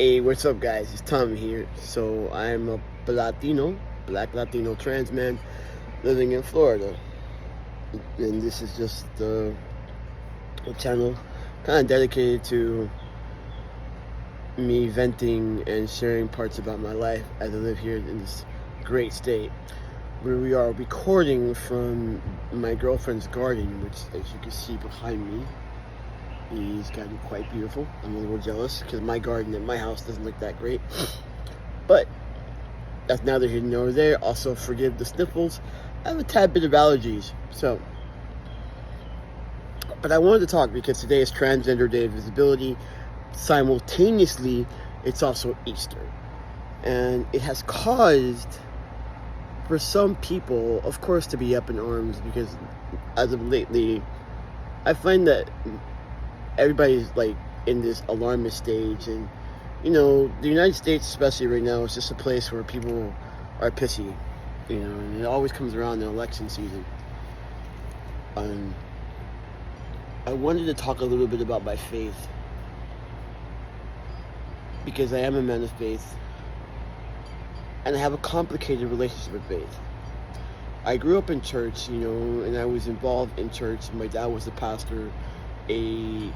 Hey, what's up, guys? It's Tom here. So I'm a Black Latino trans man living in Florida, and this is just a channel kind of dedicated to me venting and sharing parts about my life as I live here in this great state, where we are recording from my girlfriend's garden, which, as you can see behind me, is gotten quite beautiful. I'm a little jealous because my garden at my house doesn't look that great. But that's neither here nor there. Also, forgive the sniffles. I have a tad bit of allergies. But I wanted to talk because today is Transgender Day of Visibility. Simultaneously, it's also Easter. And it has caused, for some people, of course, to be up in arms because as of lately, I find that everybody's like in this alarmist stage, and the United States, especially right now, is just a place where people are pissy, and it always comes around in election season. I wanted to talk a little bit about my faith because I am a man of faith, and I have a complicated relationship with faith. I grew up in church, and I was involved in church. My dad was a pastor, a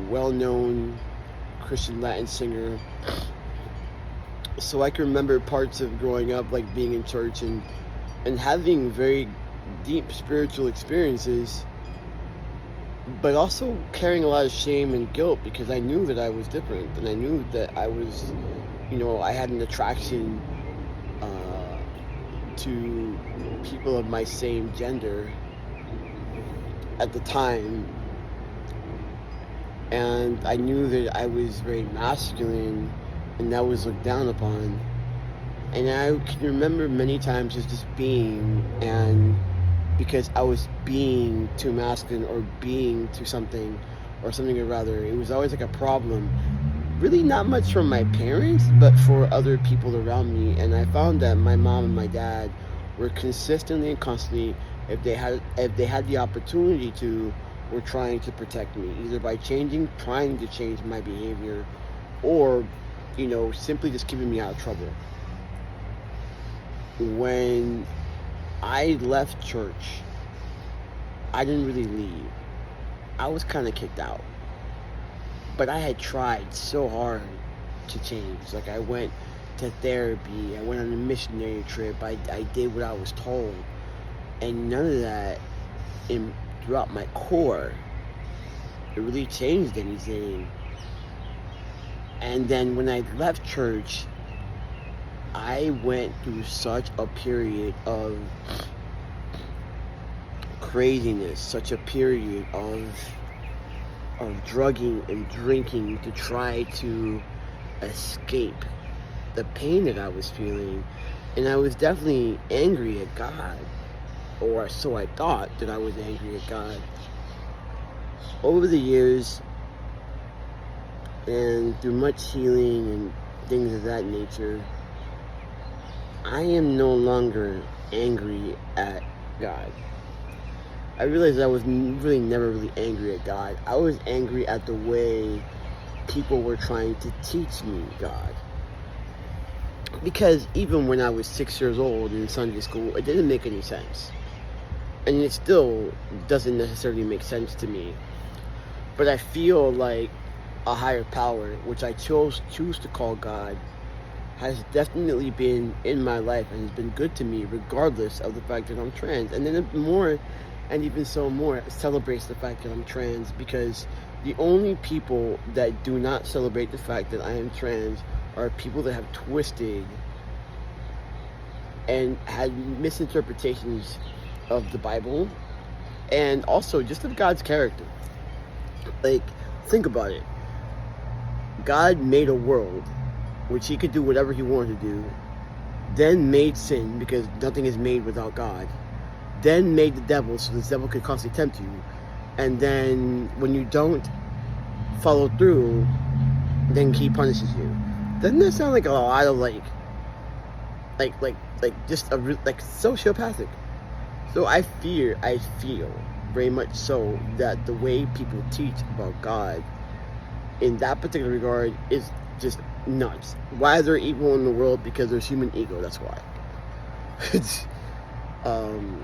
well-known Christian Latin singer, so I can remember parts of growing up, like being in church and having very deep spiritual experiences, but also carrying a lot of shame and guilt because I knew that I was different, and I knew that I was, I had an attraction to people of my same gender at the time. And I knew that I was very masculine, and that was looked down upon. And I can remember many times just being, and because I was being too masculine or being too something or something or rather, it was always like a problem. Really not much from my parents, but for other people around me. And I found that my mom and my dad were consistently and constantly, if they had the opportunity to, were trying to protect me, either by trying to change my behavior, or, simply just keeping me out of trouble. When I left church, I didn't really leave. I was kind of kicked out. But I had tried so hard to change. Like, I went to therapy, I went on a missionary trip, I did what I was told. And none of that throughout my core, it really changed anything. And then when I left church, I went through such a period of craziness, such a period of drugging and drinking to try to escape the pain that I was feeling. And I was definitely angry at God, or so I thought that I was angry at God. Over the years, and through much healing and things of that nature, I am no longer angry at God. I realized I was really never really angry at God. I was angry at the way people were trying to teach me God. Because even when I was 6 years old in Sunday school, it didn't make any sense. And it still doesn't necessarily make sense to me. But I feel like a higher power, which I choose to call God, has definitely been in my life and has been good to me regardless of the fact that I'm trans. And then more, and even so more, celebrates the fact that I'm trans, because the only people that do not celebrate the fact that I am trans are people that have twisted and had misinterpretations of the Bible, and also just of God's character. Like, think about it. God made a world which he could do whatever he wanted to do, then made sin, because nothing is made without God, then made the devil so the devil could constantly tempt you, and then when you don't follow through, then he punishes you. Doesn't that sound like a lot of like just like sociopathic? So I feel very much so that the way people teach about God in that particular regard is just nuts. Why is there evil in the world? Because there's human ego. That's why. um,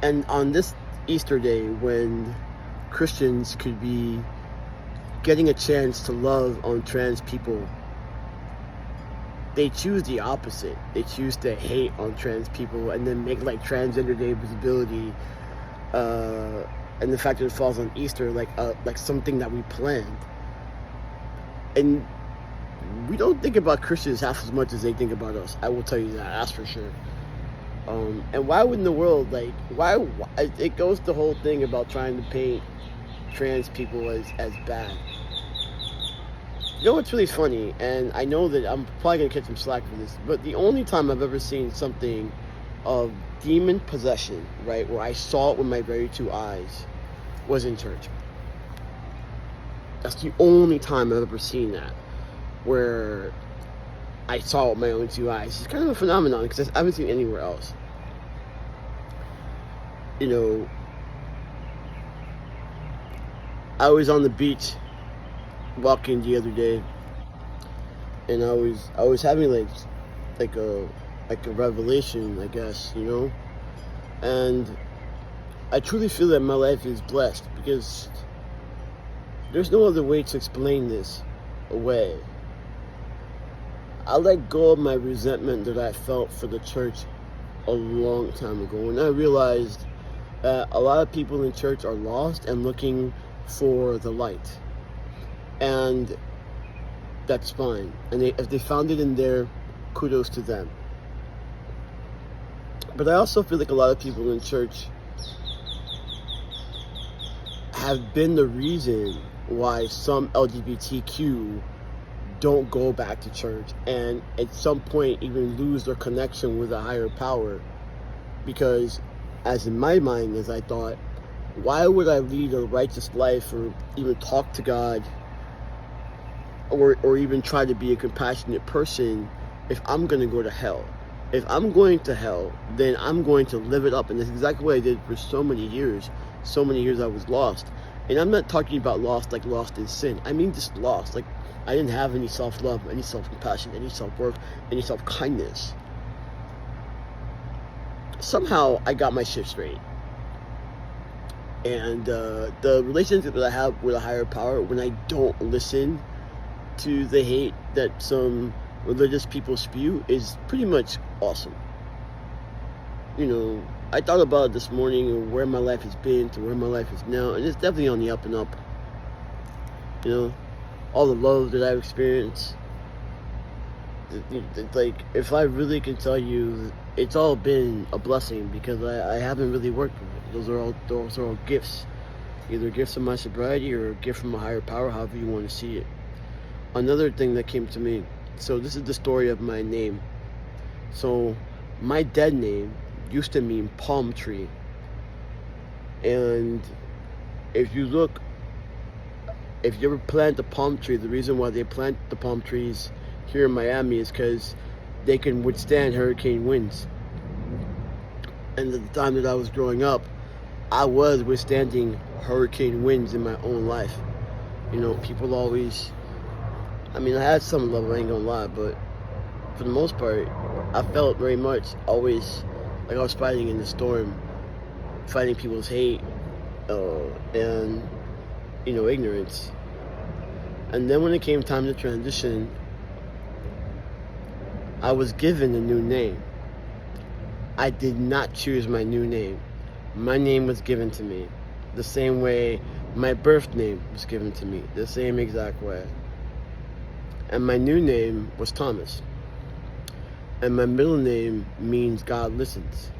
and on this Easter day, when Christians could be getting a chance to love on trans people, they choose the opposite. They choose to hate on trans people and then make like Transgender Day visibility, and the fact that it falls on Easter like something that we planned. And we don't think about Christians half as much as they think about us. I will tell you that. That's for sure. And why would in the world, like, why it goes the whole thing about trying to paint trans people as bad. You know what's really funny, and I know that I'm probably going to catch some slack for this, but the only time I've ever seen something of demon possession, right, where I saw it with my very two eyes, was in church. That's the only time I've ever seen that, where I saw it with my own two eyes. It's kind of a phenomenon, because I haven't seen it anywhere else. You know, I was on the beach walking the other day, and I was having like a revelation, I guess, you know, and I truly feel that my life is blessed, because there's no other way to explain this away. I let go of my resentment that I felt for the church a long time ago, when I realized that a lot of people in church are lost and looking for the light. And that's fine. And if they found it in there, kudos to them. But I also feel like a lot of people in church have been the reason why some LGBTQ don't go back to church, and at some point even lose their connection with a higher power. Because, as in my mind, as I thought, why would I lead a righteous life or even talk to God, or even try to be a compassionate person, if I'm going to go to hell? If I'm going to hell, then I'm going to live it up. And that's exactly what I did for so many years. So many years I was lost. And I'm not talking about lost like lost in sin. I mean just lost. Like, I didn't have any self-love, any self-compassion, any self-worth, any self-kindness. Somehow I got my shit straight. And the relationship that I have with a higher power, when I don't listen to the hate that some religious people spew, is pretty much awesome. You know, I thought about it this morning, and where my life has been to where my life is now, and it's definitely on the up and up. You know, all the love that I've experienced, like, if I really can tell you, it's all been a blessing, because I haven't really worked with it. Those are all gifts, either gifts of my sobriety or a gift from a higher power, however you want to see it. Another thing that came to me, so this is the story of my name. So my dead name used to mean palm tree, and if you ever plant a palm tree, the reason why they plant the palm trees here in Miami is because they can withstand hurricane winds. And at the time that I was growing up, I was withstanding hurricane winds in my own life. You know, people always, I mean, I had some love, I ain't gonna lie, but for the most part, I felt very much always like I was fighting in the storm, fighting people's hate, and, you know, ignorance. And then when it came time to transition, I was given a new name. I did not choose my new name. My name was given to me the same way my birth name was given to me, the same exact way. And my new name was Thomas. And my middle name means God listens.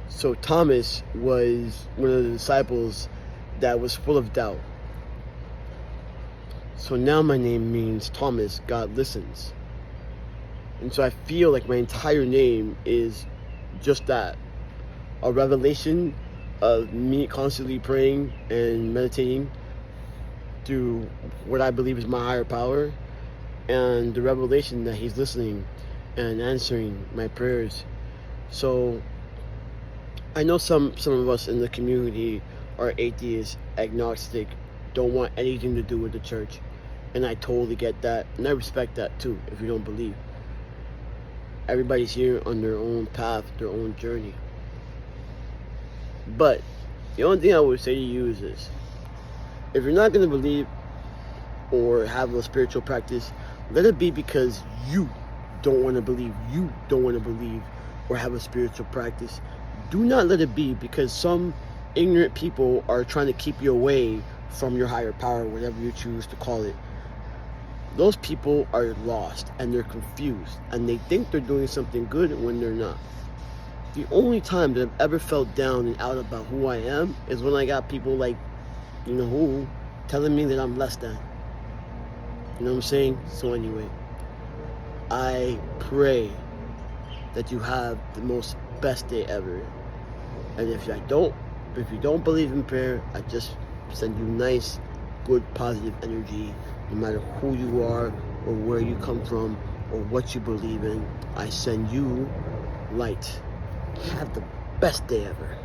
So Thomas was one of the disciples that was full of doubt. So now my name means Thomas, God listens. And so I feel like my entire name is just that. A revelation of me constantly praying and meditating through what I believe is my higher power, and the revelation that he's listening and answering my prayers. So I know some of us in the community are atheists, agnostic, don't want anything to do with the church. And I totally get that, and I respect that too, if you don't believe. Everybody's here on their own path, their own journey. But the only thing I would say to you is this: if you're not going to believe or have a spiritual practice, let it be because you don't want to believe. You don't want to believe or have a spiritual practice. Do not let it be because some ignorant people are trying to keep you away from your higher power, whatever you choose to call it. Those people are lost and they're confused and they think they're doing something good when they're not. The only time that I've ever felt down and out about who I am is when I got people like, you know who, telling me that I'm less than. You know what I'm saying? So anyway, I pray that you have the most best day ever. And if you don't believe in prayer, I just send you nice, good, positive energy. No matter who you are or where you come from or what you believe in, I send you light. Have the best day ever.